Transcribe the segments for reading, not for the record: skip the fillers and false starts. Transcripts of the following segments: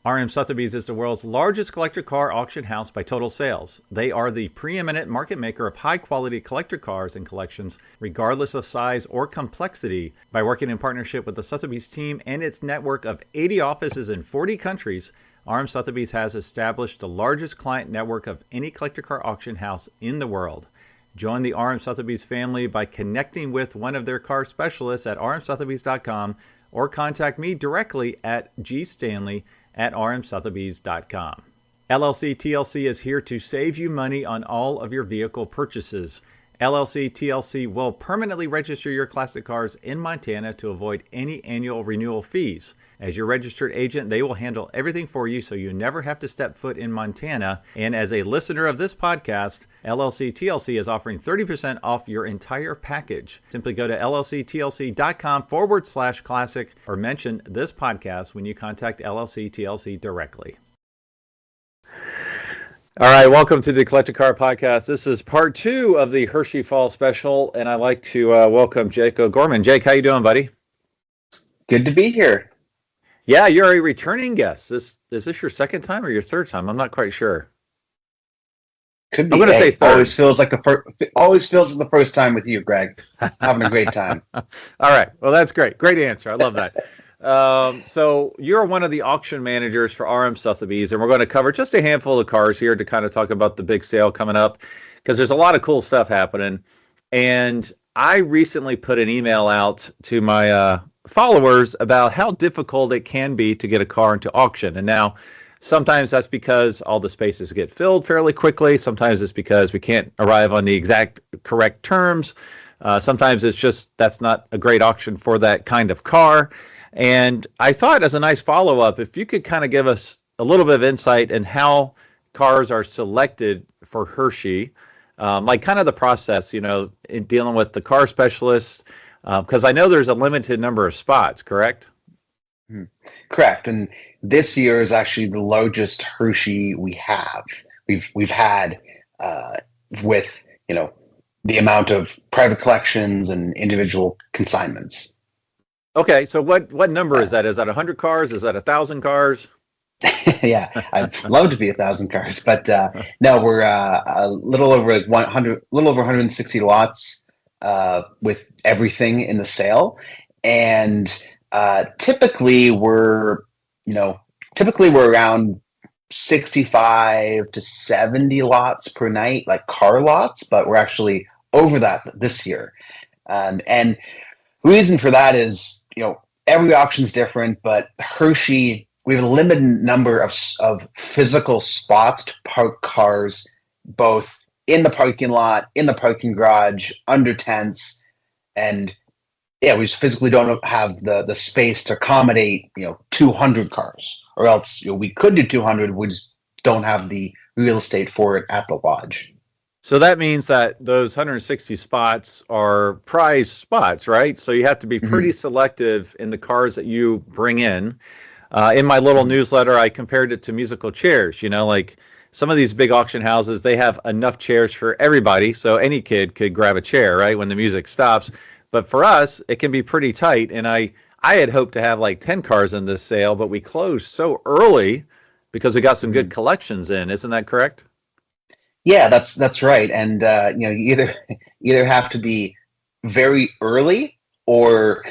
RM Sotheby's is the world's largest collector car auction house by total sales. They are the preeminent market maker of high-quality collector cars and collections, regardless of size or complexity. By working in partnership with the Sotheby's team and its network of 80 offices in 40 countries, RM Sotheby's has established the largest client network of any collector car auction house in the world. Join the RM Sotheby's family by connecting with one of their car specialists at rmsotheby's.com or contact me directly at gstanley@rmsotheby's.com. LLC TLC is here to save you money on all of your vehicle purchases. LLC TLC will permanently register your classic cars in Montana to avoid any annual renewal fees. As your registered agent, they will handle everything for you so you never have to step foot in Montana. And as a listener of this podcast, LLC TLC is offering 30% off your entire package. Simply go to llctlc.com/classic or mention this podcast when you contact LLC TLC directly. All right, welcome to the Collector Car Podcast. This is part 2 of the Hershey Fall Special, and I'd like to welcome Jake O'Gorman. Jake, how you doing, buddy? Good to be here. Yeah, you're a returning guest. Is this your second time or your third time? I'm not quite sure. Could be. I'm going to say third. Always feels like the first time with you, Greg. Having a great time. All right. Well, that's great. Great answer. I love that. So you're one of the auction managers for RM Sotheby's, and we're going to cover just a handful of cars here to kind of talk about the big sale coming up, because there's a lot of cool stuff happening. And I recently put an email out to my followers about how difficult it can be to get a car into auction. And now sometimes that's because all the spaces get filled fairly quickly. Sometimes it's because we can't arrive on the exact correct terms. Sometimes it's just that's not a great auction for that kind of car. And I thought, as a nice follow-up, if you could kind of give us a little bit of insight in how cars are selected for Hershey, like kind of the process, in dealing with the car specialist, because I know there's a limited number of spots, correct? Correct. And this year is actually the largest Hershey we have. We've had with, the amount of private collections and individual consignments. Okay, so what number is that? Is that 100 cars? Is that 1,000 cars? Yeah, I'd love to be 1,000 cars, but no, we're a little over 160 lots with everything in the sale, and typically we're around 65 to 70 lots per night, like car lots, but we're actually over that this year, and reason for that is, every auction's different, but Hershey, we have a limited number of physical spots to park cars, both in the parking lot, in the parking garage, under tents, and we just physically don't have the space to accommodate, 200 cars, or else, we could do 200, we just don't have the real estate for it at the lodge. So that means that those 160 spots are prize spots, right? So you have to be pretty selective in the cars that you bring in. In my little newsletter, I compared it to musical chairs. Like some of these big auction houses, they have enough chairs for everybody, so any kid could grab a chair, right, when the music stops. But for us, it can be pretty tight. And I had hoped to have like 10 cars in this sale, but we closed so early because we got some good collections in. Isn't that correct? Yeah, that's right. And you either have to be very early or,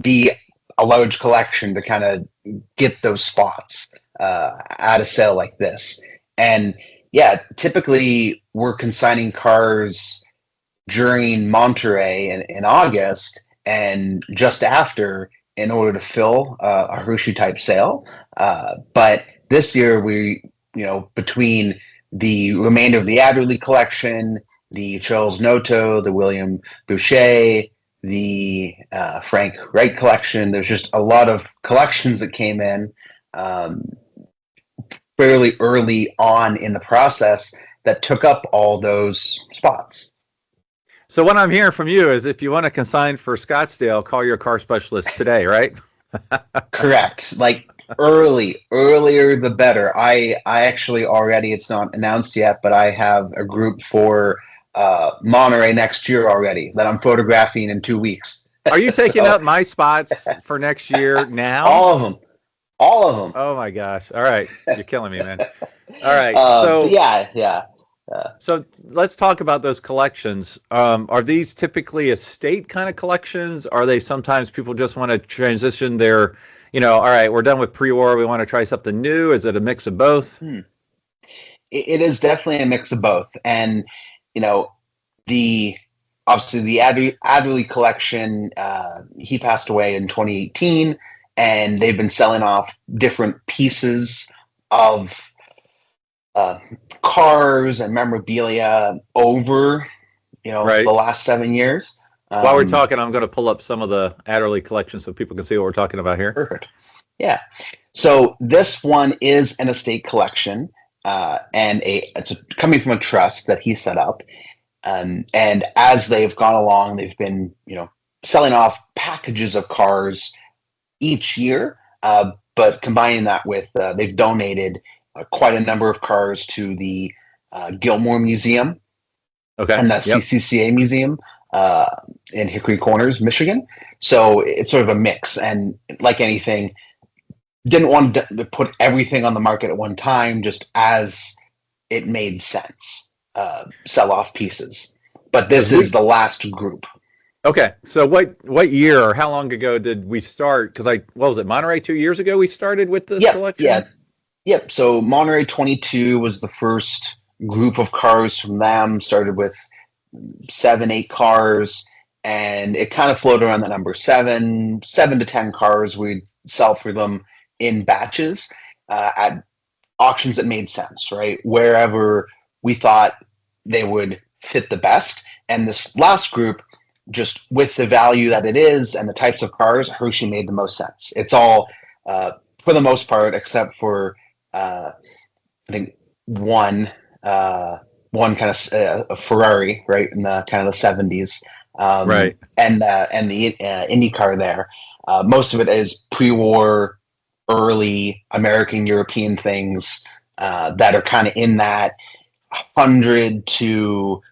be a large collection to kind of get those spots at a sale like this. And yeah, typically we're consigning cars during Monterey in August and just after in order to fill a Hershey type sale. But this year we, between the remainder of the Adderley collection, the Charles Noto, the William Boucher, the Frank Wright collection, there's just a lot of collections that came in fairly early on in the process that took up all those spots. So what I'm hearing from you is if you want to consign for Scottsdale, call your car specialist today, right? Correct. Like earlier the better. I actually already, it's not announced yet, but I have a group for Monterey next year already that I'm photographing in 2 weeks. Are you taking up my spots for next year now? All of them. All of them. Oh my gosh! All right, you're killing me, man. All right, But yeah. so let's talk about those collections. Are these typically estate kind of collections? Are they sometimes people just want to transition their, all right, we're done with pre-war, we want to try something new? Is it a mix of both? It is definitely a mix of both. And, the obviously the Adderley collection, he passed away in 2018, and they've been selling off different pieces of cars and memorabilia over, Right. the last 7 years. While we're talking, I'm going to pull up some of the Adderley collection so people can see what we're talking about here. Perfect. Yeah. So this one is an estate collection, and it's coming from a trust that he set up. And as they've gone along, they've been, selling off packages of cars each year, but combining that with, they've donated quite a number of cars to the Gilmore Museum, and the CCCA Museum in Hickory Corners, Michigan. So it's sort of a mix, and like anything, didn't want to put everything on the market at one time, just as it made sense. Sell off pieces, but this is the last group. Okay, so what year or how long ago did we start? Because what was it, Monterey 2 years ago we started with this collection? Yep. So Monterey 22 was the first group of cars from them. Started with 7-8 cars, and it kind of floated around the number 7 to 10 cars we'd sell for them in batches at auctions that made sense, right? Wherever we thought they would fit the best. And this last group, just with the value that it is and the types of cars, Hershey made the most sense. It's all, for the most part, except for I think one kind of a Ferrari, right, in the kind of the 70s, right, and the IndyCar there. Most of it is pre-war, early American European things that are kind of in that 100 to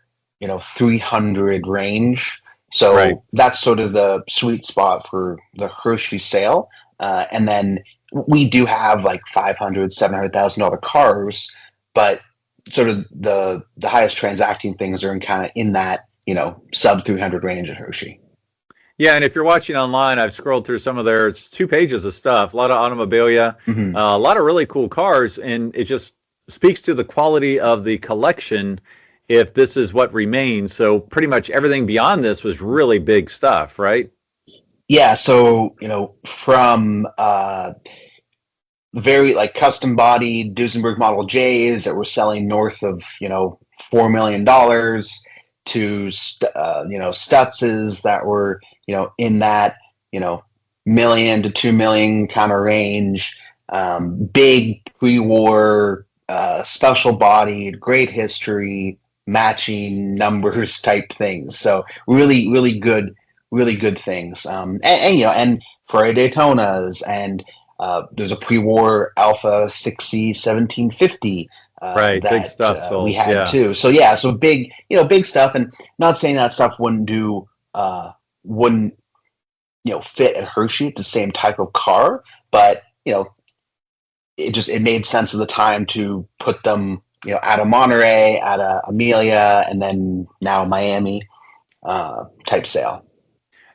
300 range. So that's sort of the sweet spot for the Hershey sale. And then we do have like $500,000, $700,000 cars, but sort of the highest transacting things are in that sub 300 range at Hershey. Yeah, and if you're watching online, I've scrolled through some of their, it's 2 pages of stuff, a lot of automobilia, a lot of really cool cars, and it just speaks to the quality of the collection if this is what remains. So pretty much everything beyond this was really big stuff, right? Yeah, so, from very like custom bodied Duesenberg Model J's that were selling north of, $4 million to, Stutzes that were, in that, $1 million to $2 million kind of range, big pre-war, special bodied, great history, matching numbers type things. So really, really good things. And Ferrari Daytonas, and there's a pre-war Alpha 6C 1750 that big stuff we had too. So yeah, so big stuff. And not saying that stuff wouldn't fit at Hershey. It's the same type of car, but it made sense at the time to put them out of Monterey, out of Amelia, and then now Miami type sale.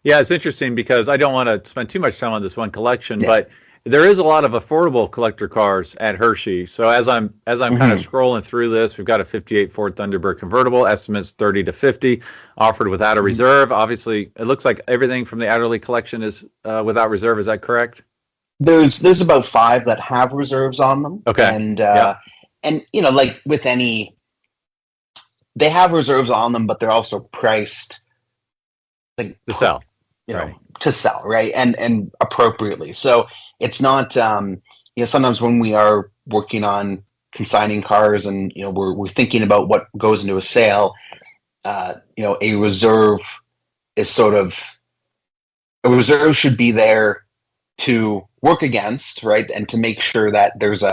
Yeah, it's interesting because I don't want to spend too much time on this one collection, but there is a lot of affordable collector cars at Hershey. So as I'm kind of scrolling through this, we've got a 58 Ford Thunderbird convertible, estimates 30 to 50, offered without a reserve. Obviously, it looks like everything from the Adderley collection is without reserve. Is that correct? There's about 5 that have reserves on them. Okay. And like with any, they have reserves on them, but they're also priced like to sell. To sell, right? And appropriately. So it's not, sometimes when we are working on consigning cars and, we're thinking about what goes into a sale, a reserve should be there to work against, right? And to make sure that there's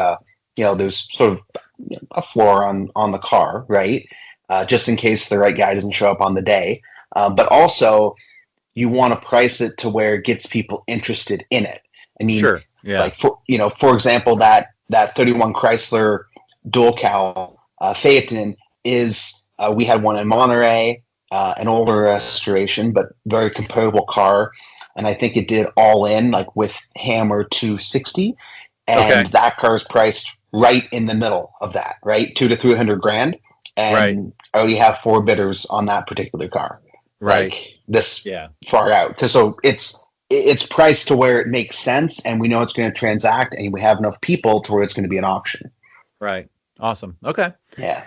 there's sort of a floor on the car, right? Just in case the right guy doesn't show up on the day. But also, you want to price it to where it gets people interested in it. I mean, Yeah. Like for example, that 31 Chrysler dual cowl Phaeton is we had one in Monterey, an older restoration, but very comparable car, and I think it did all in like with hammer 260, and Okay. that car is priced right in the middle of that, right, 200 to 300 grand, Right. and I already have 4 bidders on that particular car, Right. like this Yeah. far out, because so it's priced to where it makes sense, and we know it's going to transact, and we have enough people to where it's going to be an auction. Right. Awesome. Okay. Yeah.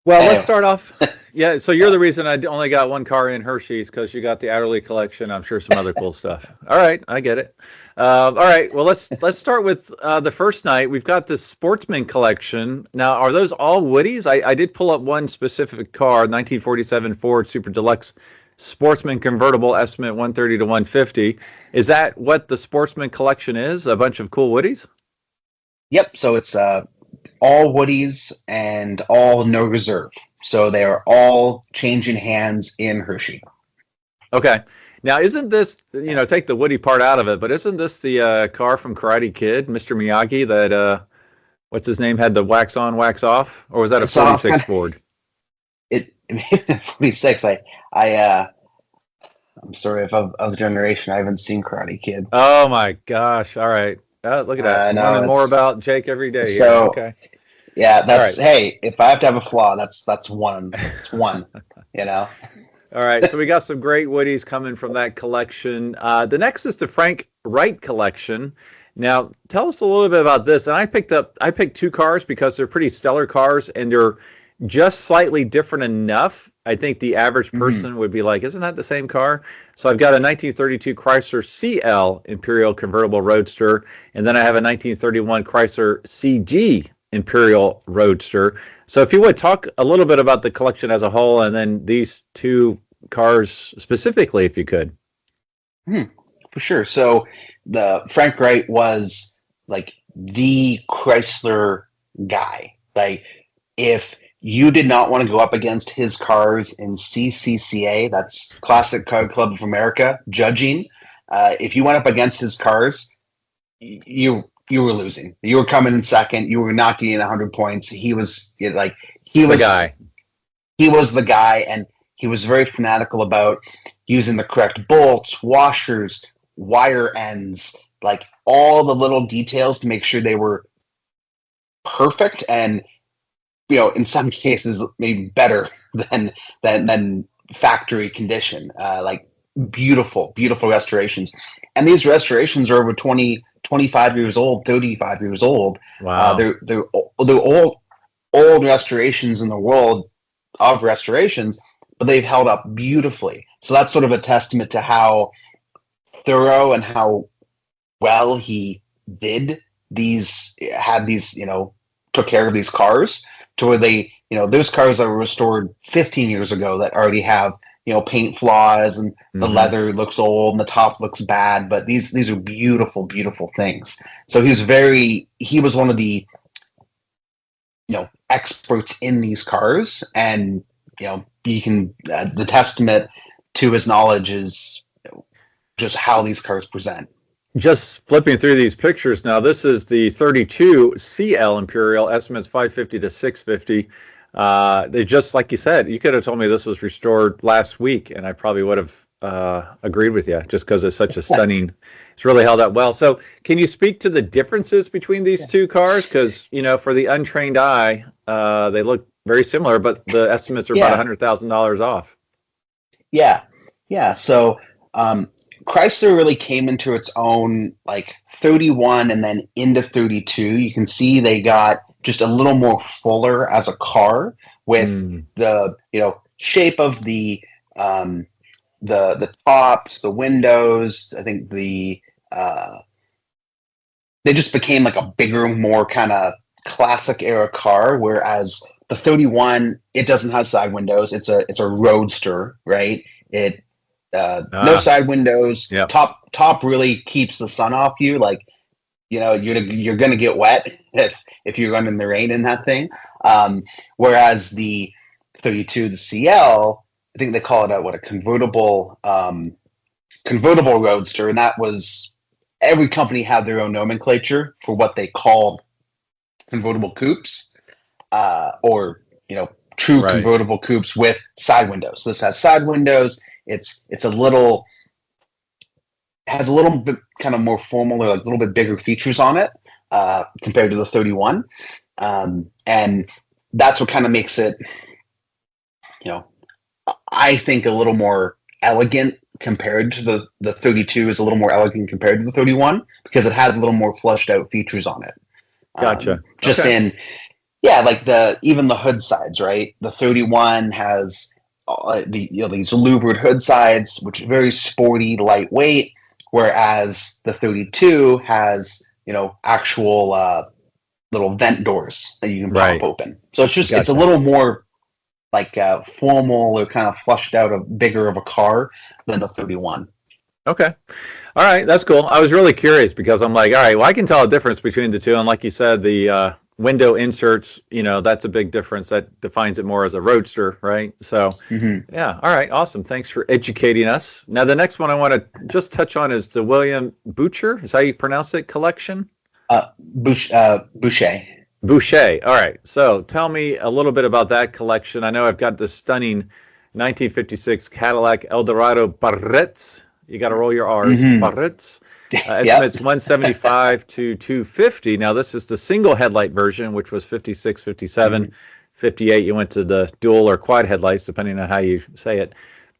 Well, Anyway. let's start off. Yeah, so you're the reason I only got one car in Hershey's, because you got the Adderley collection. I'm sure some other cool stuff. All right, I get it. All right, well let's start with the first night. We've got the Sportsman Collection. Now, are those all Woodies? I did pull up one specific car, 1947 Ford Super Deluxe Sportsman Convertible, estimate 130 to 150. Is that what the Sportsman Collection is? A bunch of cool Woodies? Yep. So it's all Woodies and all no reserve. So they are all changing hands in Hershey. Okay. Now, isn't this, take the Woody part out of it, but isn't this the car from Karate Kid, Mr. Miyagi, that, what's his name, had the wax on, wax off? Or was that a 46 Ford? It 46. I'm sorry if of the generation, I haven't seen Karate Kid. Oh my gosh! All right, look at that. Learning more about Jake every day. So, okay. Yeah, that's right. Hey, if I have to have a flaw, that's one. It's one. All right, so we got some great Woodies coming from that collection. The next is the Frank Wright collection. Now, tell us a little bit about this. And I picked 2 cars because they're pretty stellar cars, and they're just slightly different enough. I think the average person would be like, isn't that the same car? So I've got a 1932 Chrysler CL Imperial Convertible Roadster, and then I have a 1931 Chrysler CG Imperial Roadster. So if you would talk a little bit about the collection as a whole, and then these 2 cars specifically, if you could. For sure. So the Frank Wright was like the Chrysler guy. Like if you did not want to go up against his cars in CCCA, that's Classic Car Club of America, judging. If you went up against his cars, you were losing. You were coming in second. You were not getting 100 points. He was the guy. He was the guy, and he was very fanatical about using the correct bolts, washers, wire ends, like all the little details to make sure they were perfect, and in some cases maybe better than factory condition. Like beautiful restorations, and these restorations are over 20, 25 years old, 35 years old. Wow. They're old restorations in the world of restorations, but they've held up beautifully. So that's sort of a testament to how thorough and how well he took care of these cars, to where they, those cars that were restored 15 years ago that already have, paint flaws, and the leather looks old and the top looks bad, but these are beautiful, beautiful things. So he was one of the, experts in these cars, and, you can, the testament to his knowledge is just how these cars present. Just flipping through these pictures now, this is the 32 CL Imperial, estimates 550 to 650. They just, like you said, you could have told me this was restored last week, and I probably would have agreed with you, just because it's such a stunning, it's really held up well. So can you speak to the differences between these 2 cars? Because, for the untrained eye, they look very similar, but the estimates are about $100,000 off. Yeah. So, Chrysler really came into its own like 31 and then into 32. You can see they got just a little more fuller as a car, with the shape of the tops, the windows. I think they just became like a bigger, more kind of classic era car, whereas the 31, it doesn't have side windows. It's a Roadster, right? No side windows. Yep. Top really keeps the sun off you. Like, you're gonna get wet if you're running the rain in that thing. Whereas the 32, the CL, I think they call it a convertible Roadster, and that was every company had their own nomenclature for what they called convertible coupes, or true Right. convertible coupes with side windows. This has side windows. It's a little has a little bit kind of more formal or like a little bit bigger features on it compared to the 31, and that's what kind of makes it, I think, a little more elegant compared to the 32 is a little more elegant compared to the 31 because it has a little more flushed out features on it. Gotcha. Just Okay. in, like even the hood sides, right? The 31 has these louvered hood sides, which are very sporty, lightweight, whereas the 32 has actual little vent doors that you can pop Right. open. So it's a Gotcha. little more like formal or kind of flushed out, bigger of a car than the 31. Okay. All right. That's cool. I was really curious because I'm like, all right, well, I can tell a difference between the two. And like you said, the window inserts, that's a big difference. That defines it more as a roadster, right? So, yeah. All right. Awesome. Thanks for educating us. Now, the next one I want to just touch on is the William Boucher. Is how you pronounce it? Collection? Boucher. Boucher. All right. So tell me a little bit about that collection. I know I've got this stunning 1956 Cadillac Eldorado Biarritz. You got to roll your R's. Biarritz. Estimates 175 to 250. Now, this is the single headlight version, which was 56, 57, 58. You went to the dual or quad headlights, depending on how you say it.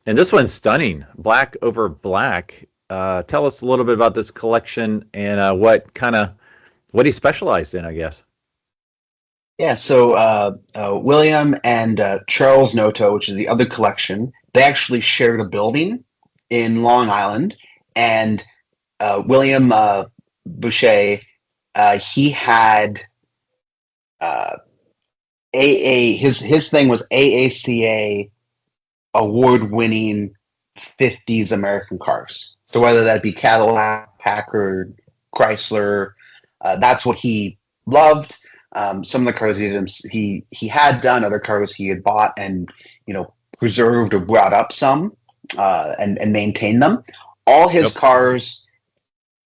And this one's stunning. Black over black. Tell us a little bit about this collection and what he specialized in, I guess. Yeah, so William and Charles Noto, which is the other collection, they actually shared a building in Long Island, and William Boucher, he had his thing was AACA award-winning 50s American cars. So whether that be Cadillac, Packard, Chrysler, that's what he loved. Some of the cars he had done, other cars he had bought and preserved or brought up some and maintained them. All his cars,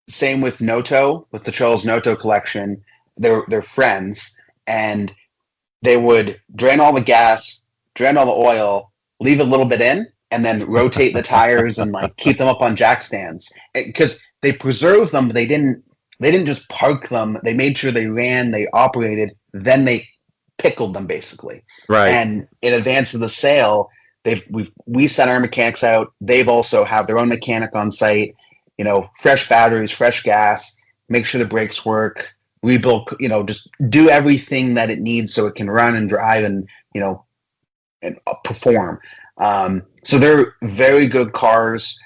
same with Noto, with the Charles Noto collection, they're friends, and they would drain all the gas, drain all the oil, leave a little bit in, and then rotate the tires and like keep them up on jack stands because they preserved them. But they didn't just park them. They made sure they ran, they operated, then they pickled them basically. Right. And in advance of the sale, we sent our mechanics out. They've also have their own mechanic on site. Fresh batteries, fresh gas, make sure the brakes work, rebuild. Just do everything that it needs so it can run and drive and perform. So they're very good cars.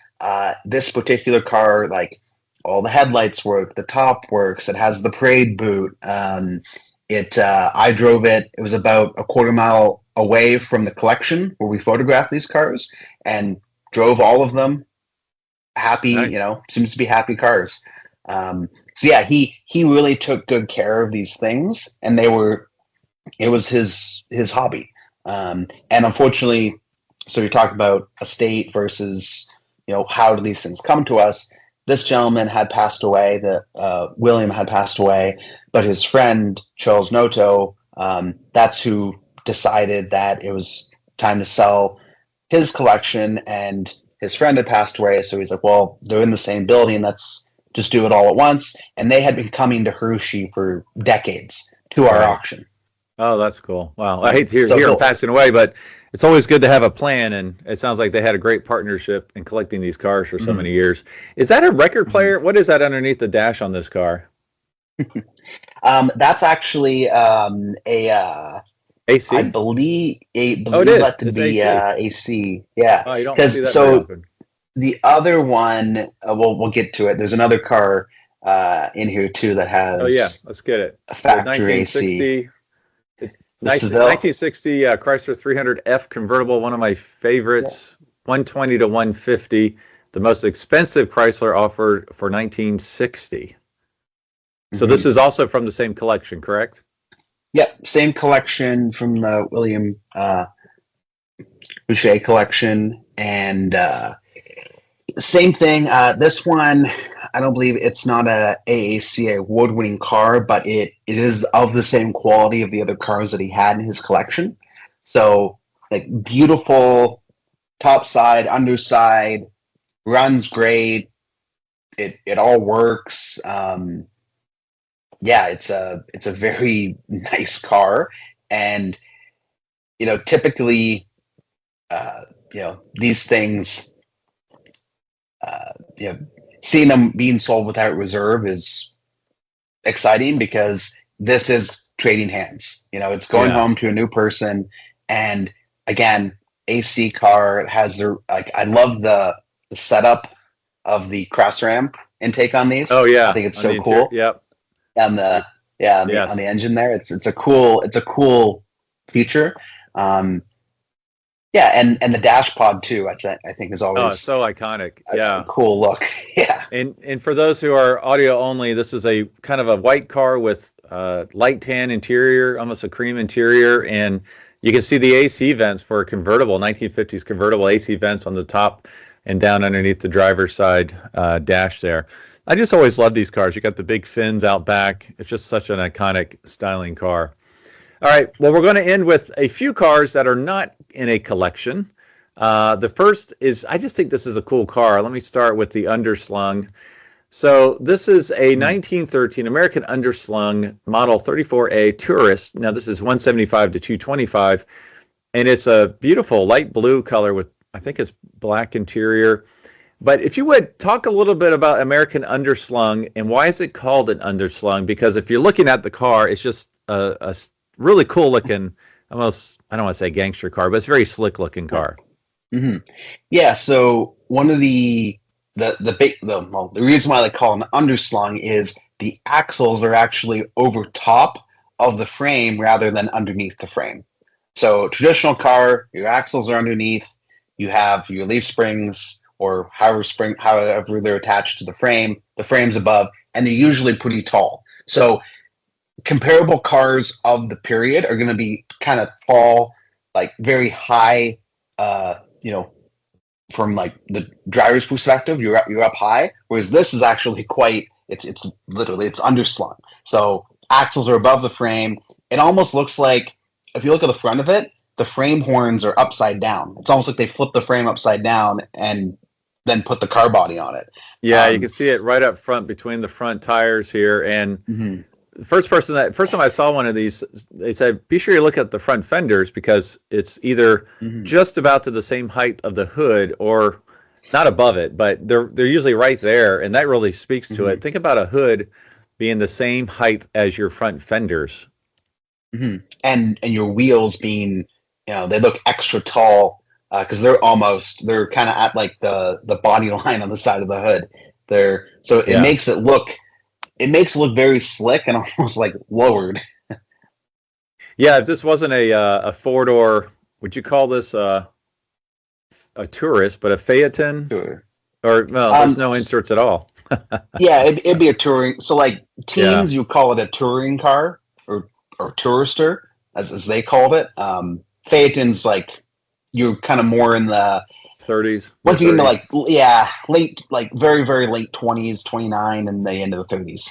This particular car, like, all the headlights work, the top works, it has the parade boot. I drove it. It was about a quarter mile away from the collection where we photographed these cars and drove all of them. Happy, Nice. Seems to be happy cars. So yeah, he really took good care of these things, and it was his hobby. And unfortunately, so you talk about estate versus, how do these things come to us? This gentleman had passed away, William had passed away, but his friend, Charles Noto, that's who decided that it was time to sell his collection, and his friend had passed away, so he's like, well, they're in the same building, let's just do it all at once. And they had been coming to Hershey for decades to our auction. Oh, that's cool. Wow. I hate to hear him passing away, but it's always good to have a plan, and it sounds like they had a great partnership in collecting these cars for so many years. Is that a record player? What is that underneath the dash on this car? That's actually AC? I believe it is. that to It's be AC. AC. Yeah. Oh, you don't see that very often. The other one, we'll get to it. There's another car in here too that has. Oh yeah, let's get it. A factory AC. 1960 Chrysler 300F convertible, one of my favorites. 120 to 150, the most expensive Chrysler offered for 1960. So this is also from the same collection, correct? Yep, same collection from the William Boucher collection, and same thing. This one, I don't believe it's not a AAC award-winning car, but it is of the same quality of the other cars that he had in his collection. So like beautiful top side, underside, runs great. It all works. Yeah, it's a very nice car, and typically, these things, seeing them being sold without reserve is exciting because this is trading hands. It's going home to a new person, and again, AC car. It has I love the setup of the cross ramp intake on these. Oh yeah, I think it's so cool. Yep. On the on the engine there, it's a cool feature. Yeah, and the dash pod too. I think is always so iconic. Yeah, a cool look. Yeah, and for those who are audio only, this is a kind of a white car with light tan interior, almost a cream interior, and you can see the AC vents for a convertible, 1950s convertible AC vents on the top and down underneath the driver's side dash there. I just always love these cars. You got the big fins out back. It's just such an iconic styling car. All right, well, we're going to end with a few cars that are not in a collection. The first is, I just think this is a cool car. Let me start with the Underslung. So this is a 1913 American Underslung Model 34A Tourist. Now this is 175 to 225, and it's a beautiful light blue color with, I think it's black interior. But if you would talk a little bit about American Underslung and why is it called an Underslung? Because if you're looking at the car, it's just a really cool looking, almost, I don't want to say gangster car, but it's a very slick looking car. Mm-hmm. Yeah. So one of the reason why they call it an underslung is the axles are actually over top of the frame rather than underneath the frame. So traditional car, your axles are underneath, you have your leaf springs or however they're attached to the frame's above, and they're usually pretty tall. So comparable cars of the period are going to be kind of tall, like very high, from like the driver's perspective, you're up high, whereas this is actually it's literally underslung. So axles are above the frame. It almost looks like, if you look at the front of it, the frame horns are upside down. It's almost like they flipped the frame upside down and then put the car body on it. Yeah, you can see it right up front between the front tires here. And the first time I saw one of these, they said, be sure you look at the front fenders because it's either just about to the same height of the hood or not above it, but they're usually right there, and that really speaks to it. Think about a hood being the same height as your front fenders. And your wheels being, they look extra tall because they're kind of at like the body line on the side of the hood. It makes it look very slick and almost like lowered. Yeah, if this wasn't a four-door, would you call this a tourist, but a Phaeton? Sure. Or no, there's no inserts at all. Yeah, it'd be a touring. So like teens, you call it a touring car or tourister, as they called it. Phaeton's like you're kind of more in the 30s. Once you get into late, like very, very late 20s, 29, and the end of the 30s.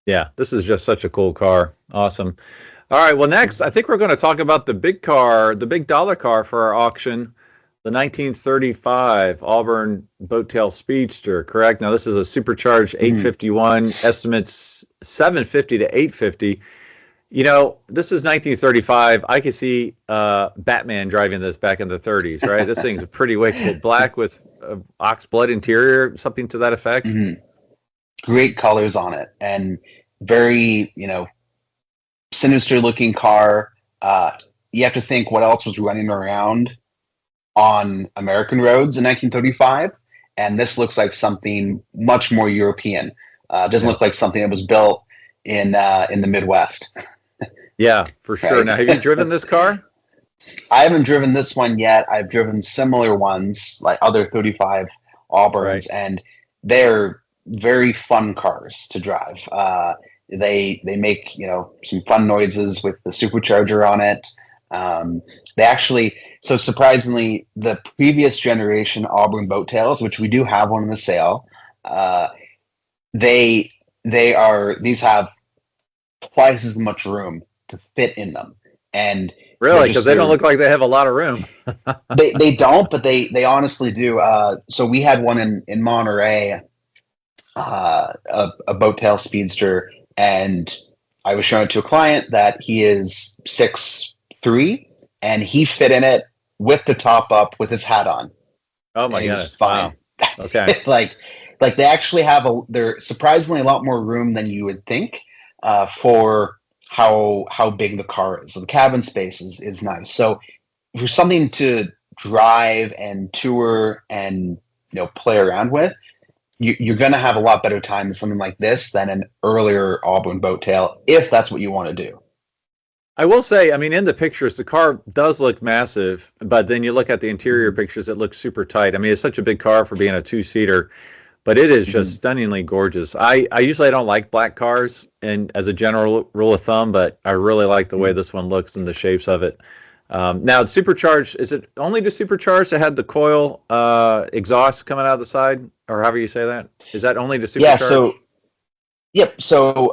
Yeah, this is just such a cool car. Awesome. All right, well, next, I think we're going to talk about the big car, the big dollar car for our auction, the 1935 Auburn Boattail Speedster, correct? Now, this is a supercharged 851, estimates 750 to 850. This is 1935. I could see Batman driving this back in the 30s, right? This thing's pretty wicked. Black with ox blood interior, something to that effect. Great colors on it, and very, sinister looking car. You have to think what else was running around on American roads in 1935, and this looks like something much more European. Doesn't look like something that was built in the Midwest. Yeah, for sure. Right. Now, have you driven this car? I haven't driven this one yet. I've driven similar ones, like other 35 Auburns, and they're very fun cars to drive. They make some fun noises with the supercharger on it. They actually, so surprisingly, the previous generation Auburn Boattails, which we do have one in the sale, they these have twice as much room to fit in them, and Really? Because they don't look like they have a lot of room. they don't, but they honestly do. So we had one in Monterey, a boat tail speedster, and I was showing it to a client that he is 6'3", and he fit in it with the top up with his hat on. Oh my goodness! Fine. Wow. Okay. like they actually have they're surprisingly a lot more room than you would think for how big the car is. So the cabin space is nice. So for something to drive and tour and play around with, you're going to have a lot better time in something like this than an earlier Auburn boat tail, if that's what you want to do. I will say, I mean, in the pictures, the car does look massive, but then you look at the interior pictures, it looks super tight. I mean, it's such a big car for being a two-seater, but it is just stunningly gorgeous. I usually don't like black cars, and as a general rule of thumb, but I really like the way this one looks and the shapes of it. Now, it's supercharged. Is it only the supercharged that had the coil exhaust coming out of the side, or however you say that? Is that only the supercharged? Yeah. So, yep. So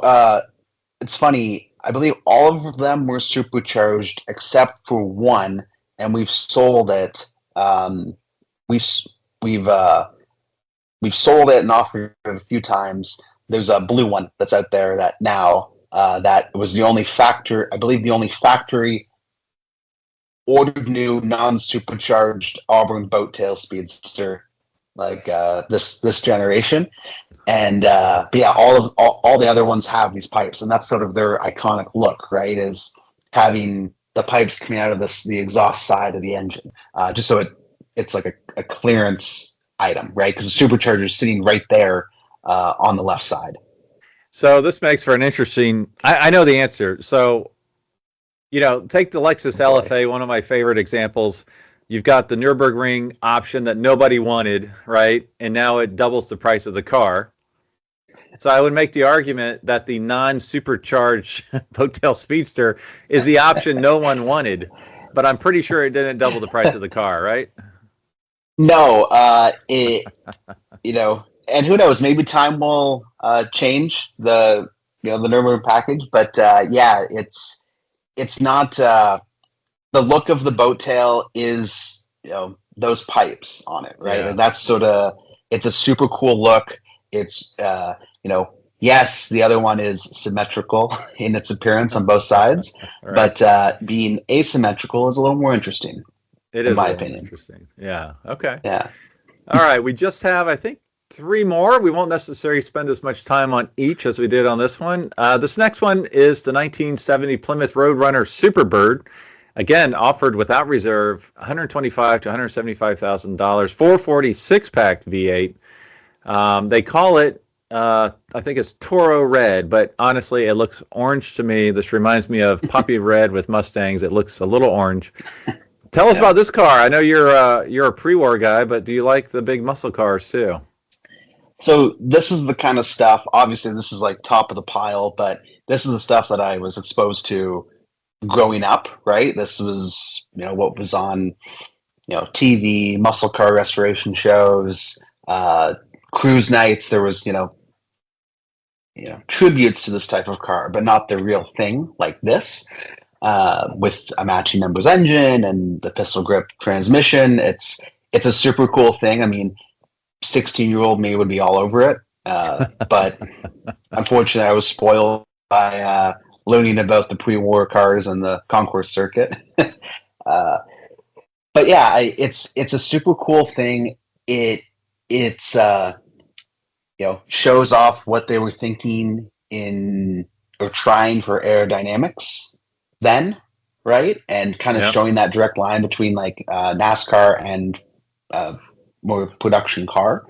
it's funny. I believe all of them were supercharged except for one, and we've sold it. We've sold it and offered it a few times. There's a blue one that's out there that now that was the only factory. I believe the only factory ordered new non-supercharged Auburn boat tail speedster like this generation. And but yeah, all the other ones have these pipes, and that's sort of their iconic look, right? Is having the pipes coming out of the exhaust side of the engine, just so it's like a clearance item, right? Because the supercharger is sitting right there on the left side. So this makes for an interesting. I know the answer. So, take the Lexus LFA, one of my favorite examples. You've got the Nürburgring option that nobody wanted, right? And now it doubles the price of the car. So I would make the argument that the non-supercharged boat tail speedster is the option no one wanted, but I'm pretty sure it didn't double the price of the car, right? No, and who knows? Maybe time will change the Nürburgring package, but yeah, it's not the look of the boat tail is those pipes on it, right? Yeah. And that's it's a super cool look. It's yes, the other one is symmetrical in its appearance on both sides, right. But being asymmetrical is a little more interesting. It is, in my opinion. Interesting. Yeah. Okay. Yeah. All right. We just have, I think, 3 more. We won't necessarily spend as much time on each as we did on this one. This next one is the 1970 Plymouth Roadrunner Superbird. Again, offered without reserve, $125,000 to $175,000, 446-pack V8. They call it, I think it's Toro Red, but honestly, it looks orange to me. This reminds me of Poppy Red with Mustangs. It looks a little orange. Tell us about this car. I know you're a pre-war guy, but do you like the big muscle cars too? So this is the kind of stuff, obviously this is like top of the pile, but this is the stuff that I was exposed to growing up, right? This was, what was on, TV, muscle car restoration shows, cruise nights. There was, tributes to this type of car, but not the real thing like this, with a matching numbers engine and the pistol grip transmission. It's a super cool thing. I mean, 16-year-old me would be all over it. But unfortunately I was spoiled by, learning about the pre-war cars and the concourse circuit. But yeah, it's a super cool thing. It's shows off what they were thinking or trying for aerodynamics then, right? And kind of showing that direct line between like NASCAR and more production car.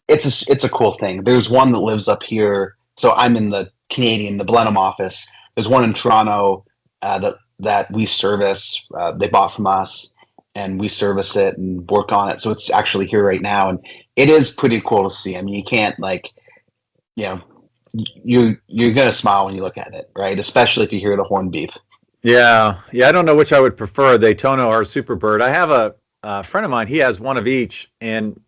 It's a cool thing. There's one that lives up here. So I'm in the Blenheim office. There's one in Toronto that we service. They bought from us, and we service it and work on it. So it's actually here right now, and it is pretty cool to see. I mean, you can't you're gonna smile when you look at it, right? Especially if you hear the horn beep. Yeah. I don't know which I would prefer, Daytona or Superbird. I have a friend of mine. He has one of each, and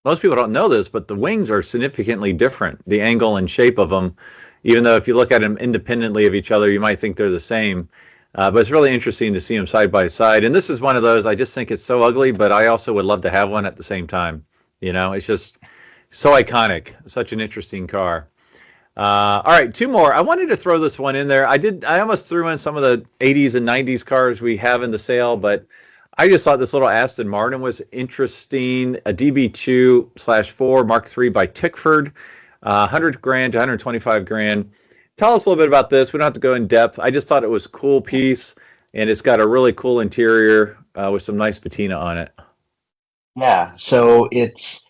most people don't know this, but the wings are significantly different, the angle and shape of them, even though if you look at them independently of each other, you might think they're the same. But it's really interesting to see them side by side. And this is one of those, I just think it's so ugly, but I also would love to have one at the same time. It's just so iconic, such an interesting car. All right, two more. I wanted to throw this one in there. I almost threw in some of the 80s and 90s cars we have in the sale, but I just thought this little Aston Martin was interesting. A DB2/4 Mark III by Tickford, 100 grand to 125 grand. Tell us a little bit about this. We don't have to go in depth. I just thought it was a cool piece, and it's got a really cool interior with some nice patina on it. Yeah, so this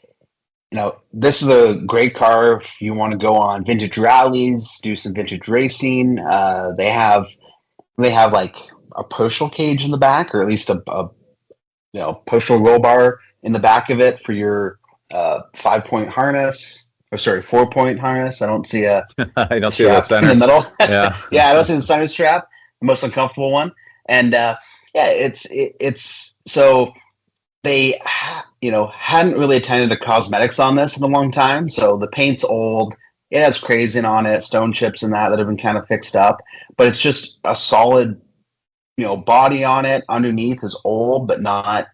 is a great car if you want to go on vintage rallies, do some vintage racing. They have like a pushel cage in the back, or at least a pushel roll bar in the back of it for your 5-point harness. Or sorry, 4-point harness. I don't see a I don't see that center in the middle. Yeah, yeah, I don't see the center strap, the most uncomfortable one. And it's so they hadn't really attended to cosmetics on this in a long time. So the paint's old. It has crazing on it, stone chips and that have been kind of fixed up. But it's just a solid, body on it. Underneath is old, but not,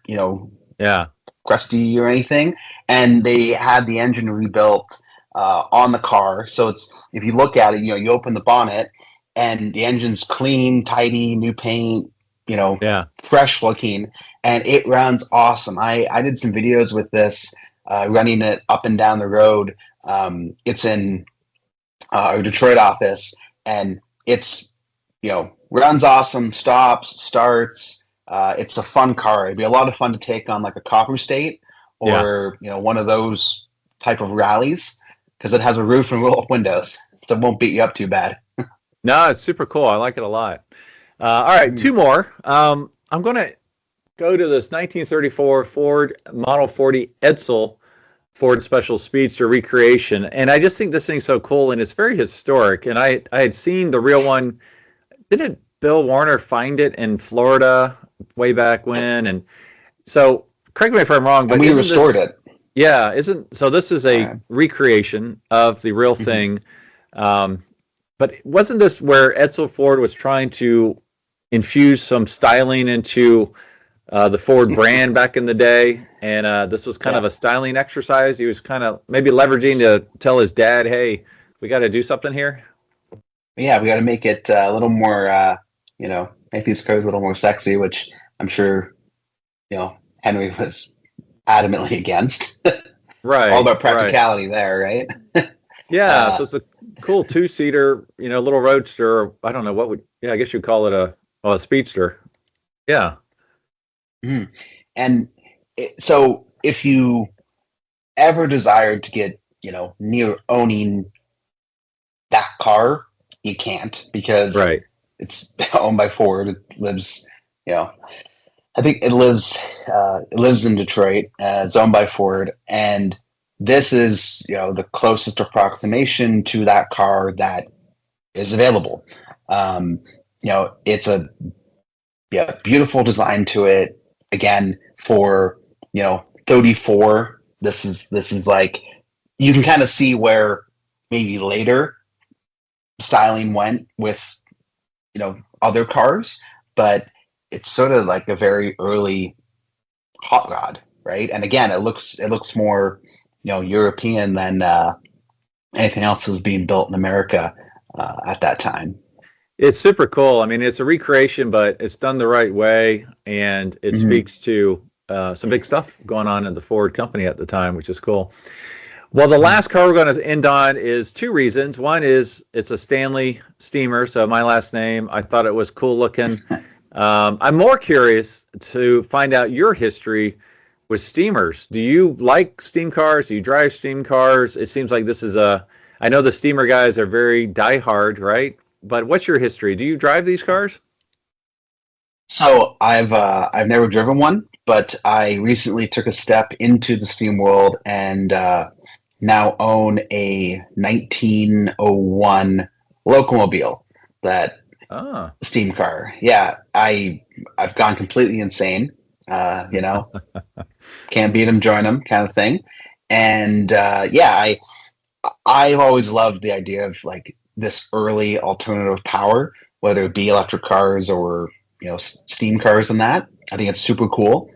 crusty or anything. And they had the engine rebuilt on the car. So if you look at it, you open the bonnet and the engine's clean, tidy, new paint, fresh looking, and it runs awesome. I did some videos with this, running it up and down the road. It's in our Detroit office, and it's, runs awesome, stops, starts. It's a fun car. It'd be a lot of fun to take on like a Copper State or, one of those type of rallies, because it has a roof and roll-up windows, so it won't beat you up too bad. No, it's super cool. I like it a lot. All right, two more. I'm going to go to this 1934 Ford Model 40 Edsel Ford Special Speedster recreation. And I just think this thing's so cool, and it's very historic. And I had seen the real one. Didn't Bill Warner find it in Florida way back when? And so, correct me if I'm wrong, but and we restored it. Yeah, so this is a recreation of the real thing. But wasn't this where Edsel Ford was trying to infuse some styling into the Ford brand back in the day? And this was kind of a styling exercise. He was kind of maybe leveraging to tell his dad, hey, we got to do something here. Yeah, we got to make it a little more, make these cars a little more sexy, which I'm sure, Henry was adamantly against. Right. All about practicality there, right? Yeah, so it's a cool 2-seater, little Roadster. Or I don't know I guess you'd call it a Speedster. Yeah. Mm-hmm. And so if you ever desired to get, near owning that car, you can't, because it's owned by Ford. It lives, I think it lives in Detroit. It's owned by Ford, and this is, the closest approximation to that car that is available. It's a beautiful design to it. Again, for 34, this is like, you can kind of see where maybe later styling went with other cars, but it's sort of like a very early hot rod, right? And again, it looks more European than anything else that was being built in America at that time. It's super cool. I mean, it's a recreation, but it's done the right way, and it speaks to some big stuff going on in the Ford company at the time, which is cool. Well, the last car we're going to end on is two reasons. One is it's a Stanley Steamer, so my last name. I thought it was cool looking. I'm more curious to find out your history with steamers. Do you like steam cars? Do you drive steam cars? It seems like this is I know the steamer guys are very diehard, right? But what's your history? Do you drive these cars? So I've never driven one, but I recently took a step into the steam world and now own a 1901 Locomobile, that steam car. Yeah, I've gone completely insane. Can't beat them, join them, kind of thing. And I've always loved the idea of like this early alternative power, whether it be electric cars or steam cars and that. I think it's super cool.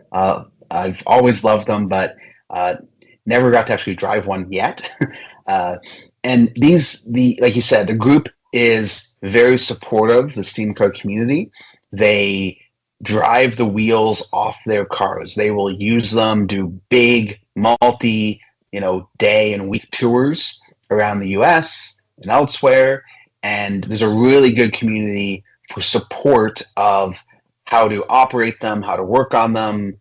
I've always loved them, but never got to actually drive one yet. And like you said, the group is very supportive, the steam car community. They drive the wheels off their cars. They will use them, do big multi, day and week tours around the US and elsewhere. And there's a really good community for support of how to operate them, how to work on them,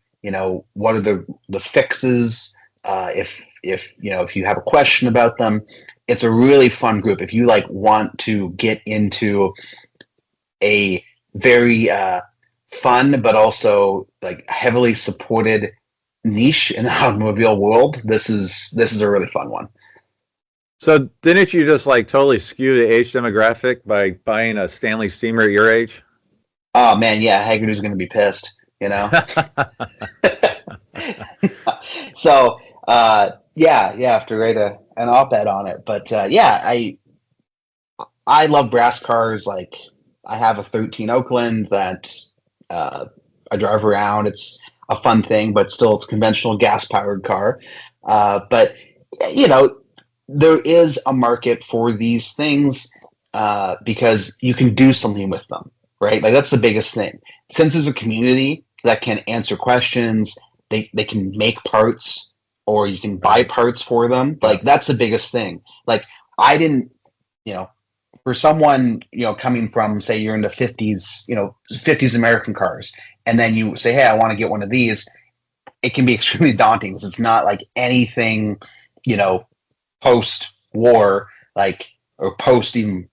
what are the fixes, if you have a question about them. It's a really fun group. If you want to get into a very fun but also heavily supported niche in the automobile world, this is a really fun one. So didn't you just totally skew the age demographic by buying a Stanley Steamer at your age? Oh man, yeah, Haggerty's going to be pissed, So you have to write an op-ed on it. But I love brass cars. Like I have a 13 Oakland that I drive around. It's a fun thing, but still it's a conventional gas-powered car. But there is a market for these things because you can do something with them, right? Like that's the biggest thing. Since there's a community that can answer questions, they can make parts, or you can buy parts for them. Like that's the biggest thing. Like I didn't, for someone, coming from, say you're into 50s American cars, and then you say, hey, I want to get one of these. It can be extremely daunting because it's not like anything, post-war, or post even,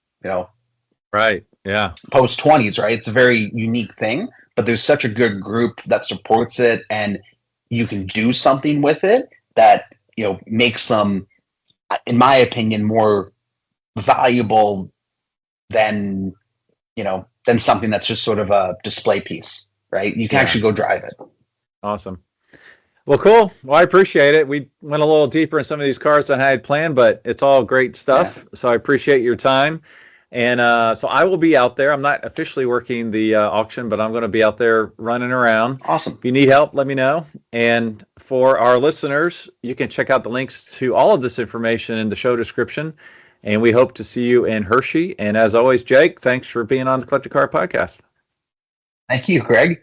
right. Yeah. Post 20s, right? It's a very unique thing, but there's such a good group that supports it, and you can do something with it that, makes them, in my opinion, more valuable than something that's just sort of a display piece, right? You can actually go drive it. Awesome. Well, cool. Well, I appreciate it. We went a little deeper in some of these cars than I had planned, but it's all great stuff. Yeah. So I appreciate your time. And so I will be out there. I'm not officially working the auction, but I'm going to be out there running around. Awesome. If you need help, let me know. And for our listeners, you can check out the links to all of this information in the show description. And we hope to see you in Hershey. And as always, Jake, thanks for being on the Collector Car Podcast. Thank you, Greg.